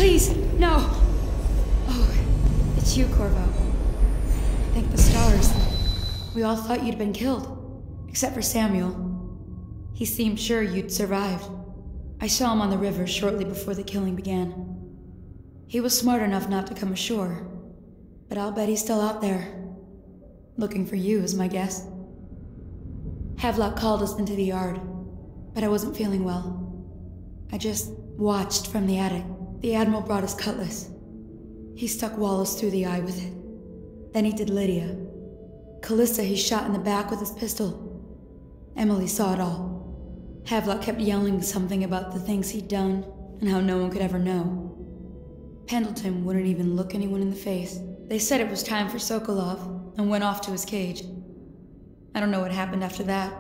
Please, no! Oh, it's you, Corvo. Thank the stars. We all thought you'd been killed, except for Samuel. He seemed sure you'd survived. I saw him on the river shortly before the killing began. He was smart enough not to come ashore, but I'll bet he's still out there. Looking for you is my guess. Havelock called us into the yard, but I wasn't feeling well. I just watched from the attic. The Admiral brought his cutlass. He stuck Wallace through the eye with it. Then he did Lydia. Callista he shot in the back with his pistol. Emily saw it all. Havelock kept yelling something about the things he'd done and how no one could ever know. Pendleton wouldn't even look anyone in the face. They said it was time for Sokolov and went off to his cage. I don't know what happened after that.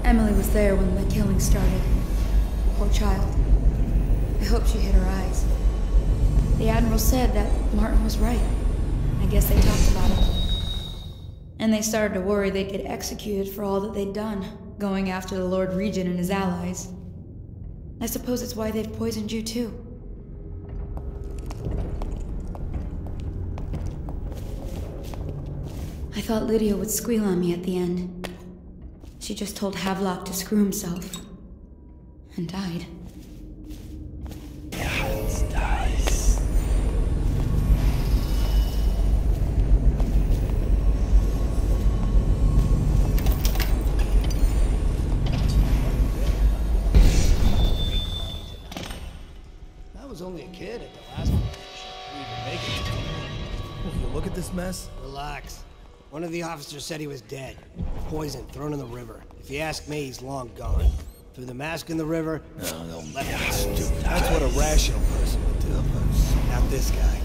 Emily was there when the killing started. Poor child. I hope she hit her eyes. The Admiral said that Martin was right. I guess they talked about it. And they started to worry they'd get executed for all that they'd done, going after the Lord Regent and his allies. I suppose it's why they've poisoned you too. I thought Lydia would squeal on me at the end. She just told Havelock to screw himself. And died. I was only a kid at the last one. We even make it. Will you look at this mess? Relax. One of the officers said he was dead. Poisoned, thrown in the river. If you ask me, he's long gone. Threw the mask in the river. No, stupid. That's what a rational person would do. Not this guy.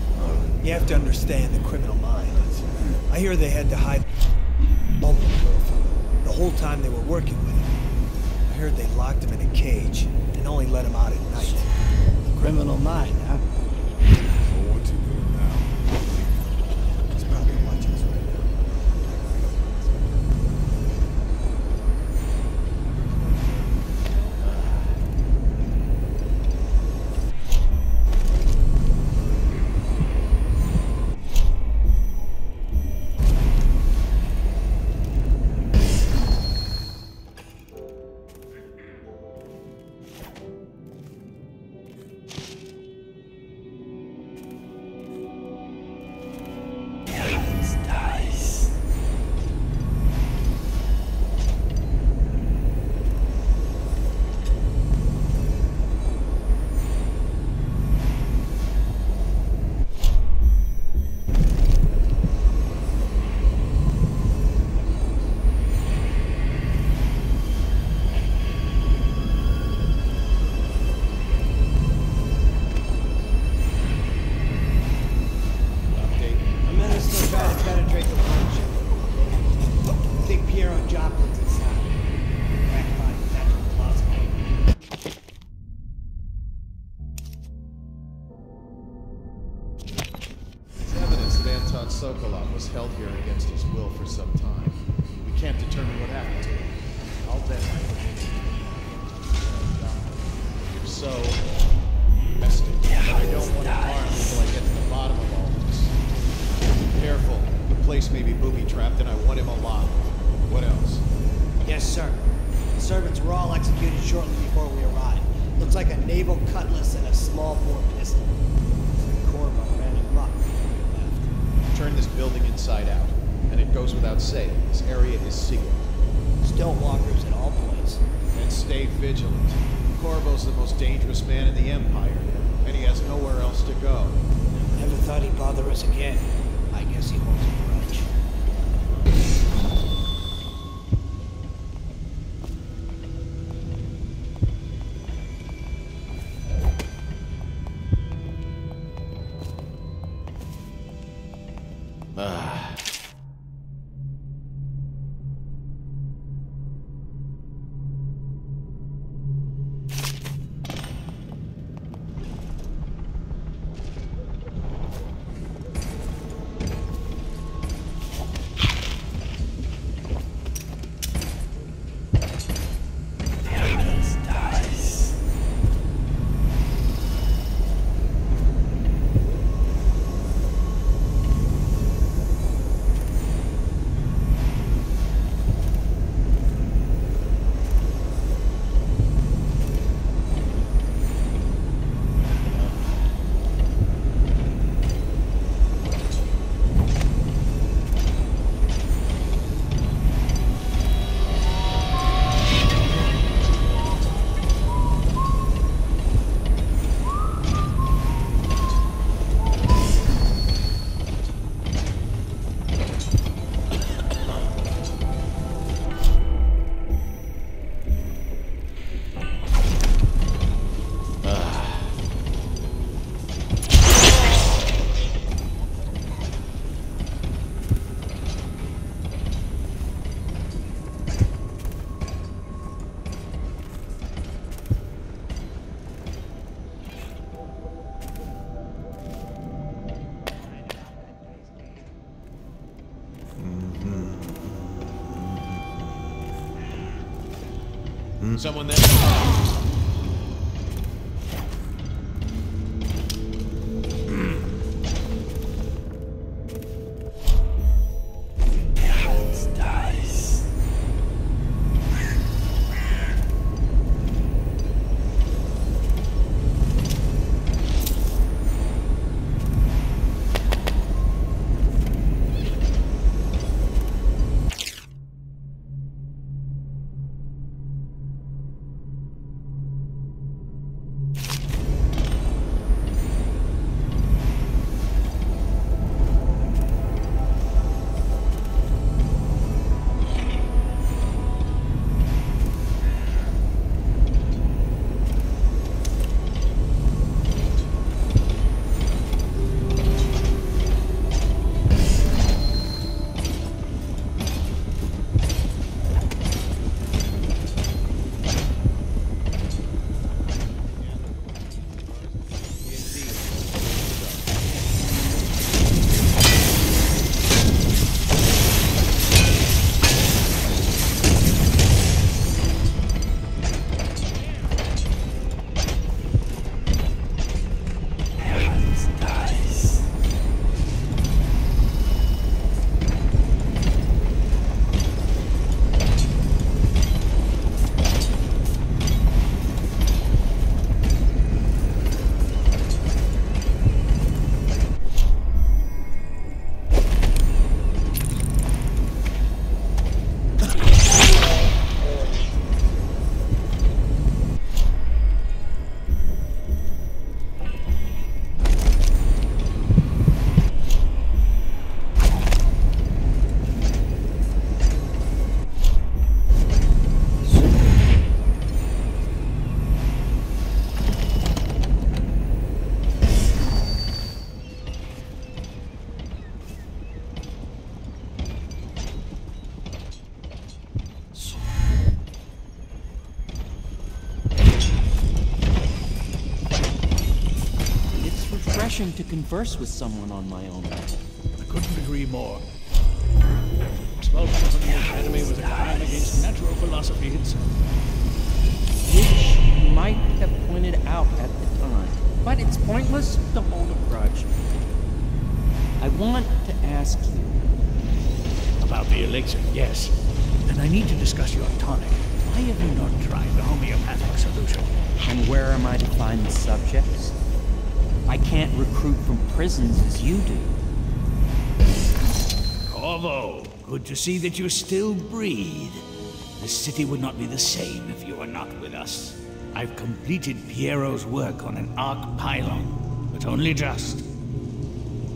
You have to understand the criminal mind. I hear they had to hide the whole time they were working with him. I heard they locked him in a cage and only let him out at night. Criminal mind, huh? So what's he doing now? He's probably watching us right now. Sokolov was held here against his will for some time. We can't determine what happened to him. I'll bet if so, rest it. But I don't want to harm until I get to the bottom of all this. Careful. The place may be booby-trapped and I want him alive. What else? Yes, sir. The servants were all executed shortly before we arrived. Looks like a naval cutlass and a small bore pistol. Corvo ran him up. Turn this building inside out. And it goes without saying, this area is sealed. Stonewalkers at all points. And stay vigilant. Corvo's the most dangerous man in the Empire, and he has nowhere else to go. Never thought he'd bother us again. I guess he holds a grudge. Someone there? To converse with someone on my own level. I couldn't agree more. Expulsion from the academy was a crime against natural philosophy itself. Which you might have pointed out at the time, but it's pointless to hold a grudge. I want to ask you about the elixir, yes. And I need to discuss your tonic. Why have you not tried the homeopathic solution? And where am I to find the subjects? I can't recruit from prisons as you do. Corvo, good to see that you still breathe. The city would not be the same if you were not with us. I've completed Piero's work on an arc pylon, but only just.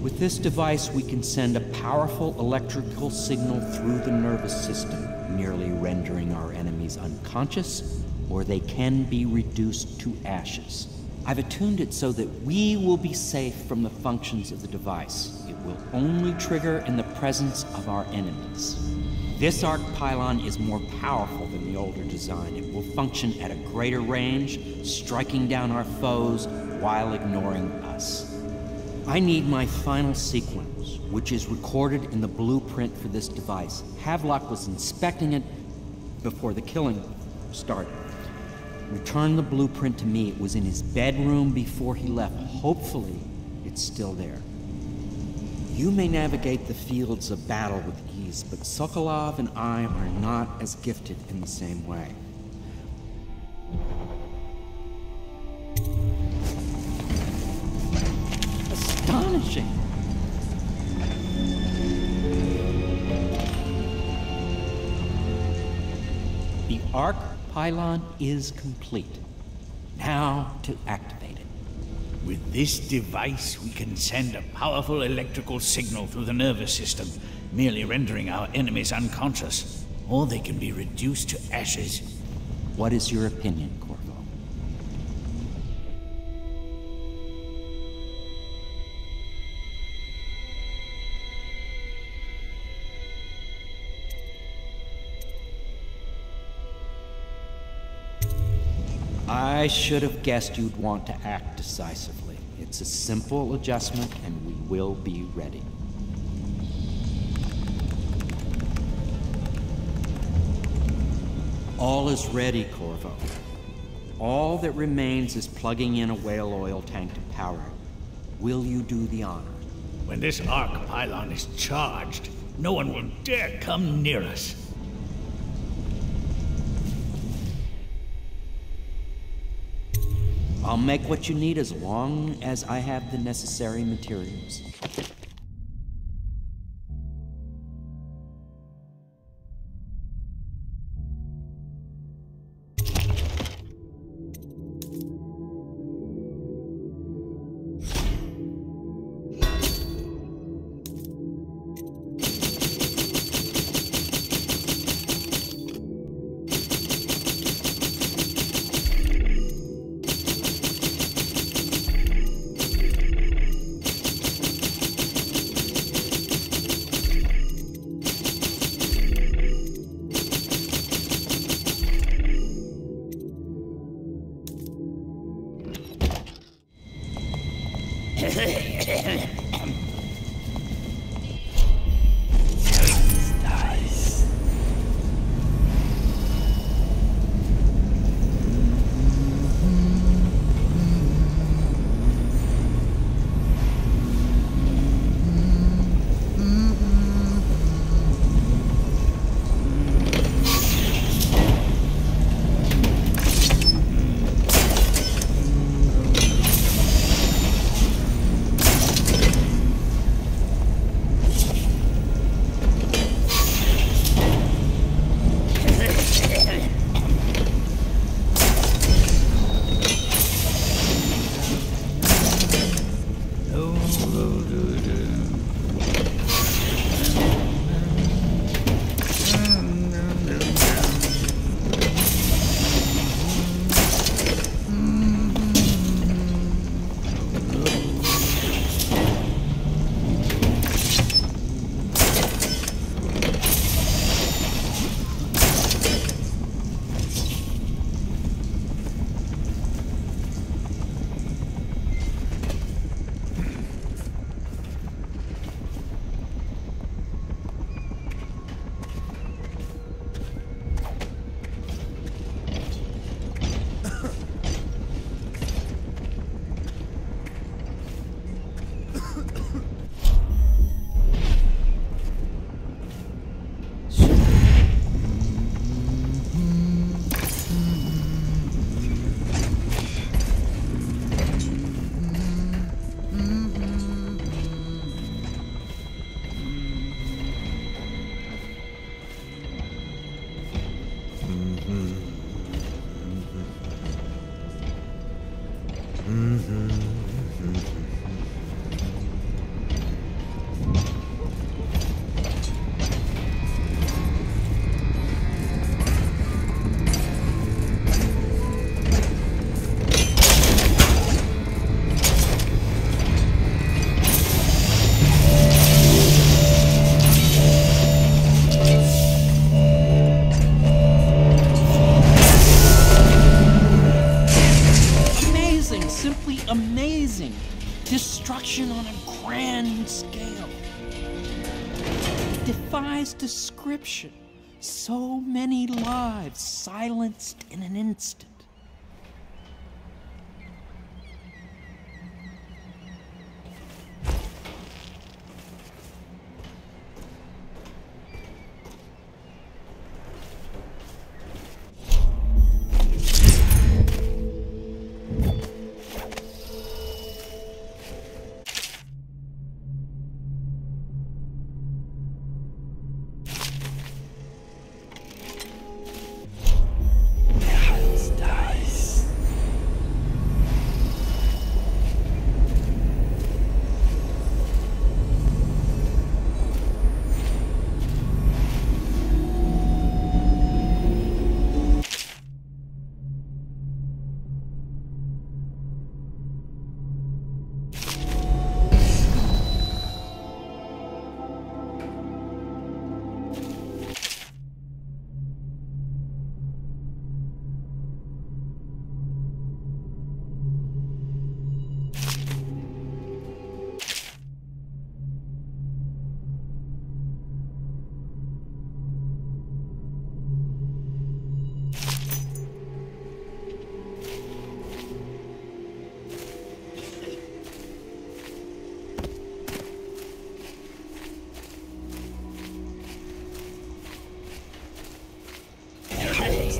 With this device, we can send a powerful electrical signal through the nervous system, merely rendering our enemies unconscious, or they can be reduced to ashes. I've attuned it so that we will be safe from the functions of the device. It will only trigger in the presence of our enemies. This arc pylon is more powerful than the older design. It will function at a greater range, striking down our foes while ignoring us. I need my final sequence, which is recorded in the blueprint for this device. Havelock was inspecting it before the killing started. Return the blueprint to me. It was in his bedroom before he left. Hopefully, it's still there. You may navigate the fields of battle with ease, but Sokolov and I are not as gifted in the same way. Astonishing! The arc pylon is complete. Now to activate it. With this device, we can send a powerful electrical signal through the nervous system, merely rendering our enemies unconscious, or they can be reduced to ashes. What is your opinion, Corvo? I should have guessed you'd want to act decisively. It's a simple adjustment, and we will be ready. All is ready, Corvo. All that remains is plugging in a whale oil tank to power it. Will you do the honor? When this arc pylon is charged, no one will dare come near us. I'll make what you need as long as I have the necessary materials. Destruction on a grand scale. It defies description. So many lives silenced in an instant. Der Hals da.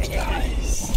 dies.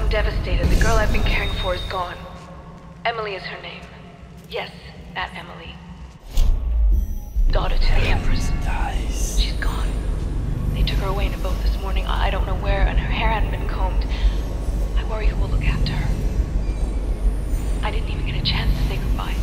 Devastated. The girl I've been caring for is gone. Emily is her name. Yes, that Emily. Daughter to the Empress. Dies. She's gone. They took her away in a boat this morning. I don't know where, and her hair hadn't been combed. I worry who will look after her. I didn't even get a chance to say goodbye.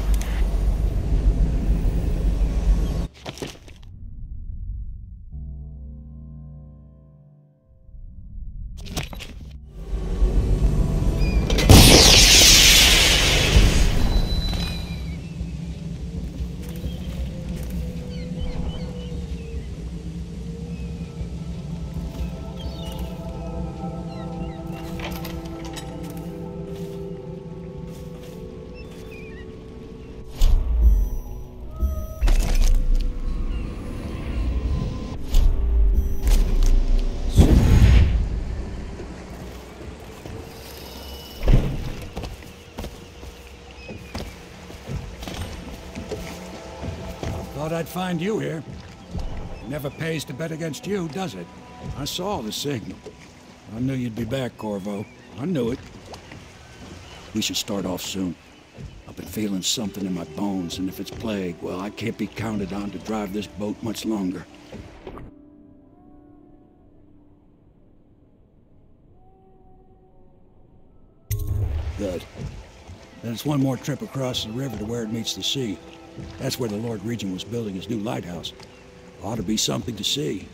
Thought I'd find you here. It never pays to bet against you, does it? I saw the signal. I knew you'd be back, Corvo. I knew it. We should start off soon. I've been feeling something in my bones, and if it's plague, well, I can't be counted on to drive this boat much longer. Good. Then it's one more trip across the river to where it meets the sea. That's where the Lord Regent was building his new lighthouse. Ought to be something to see.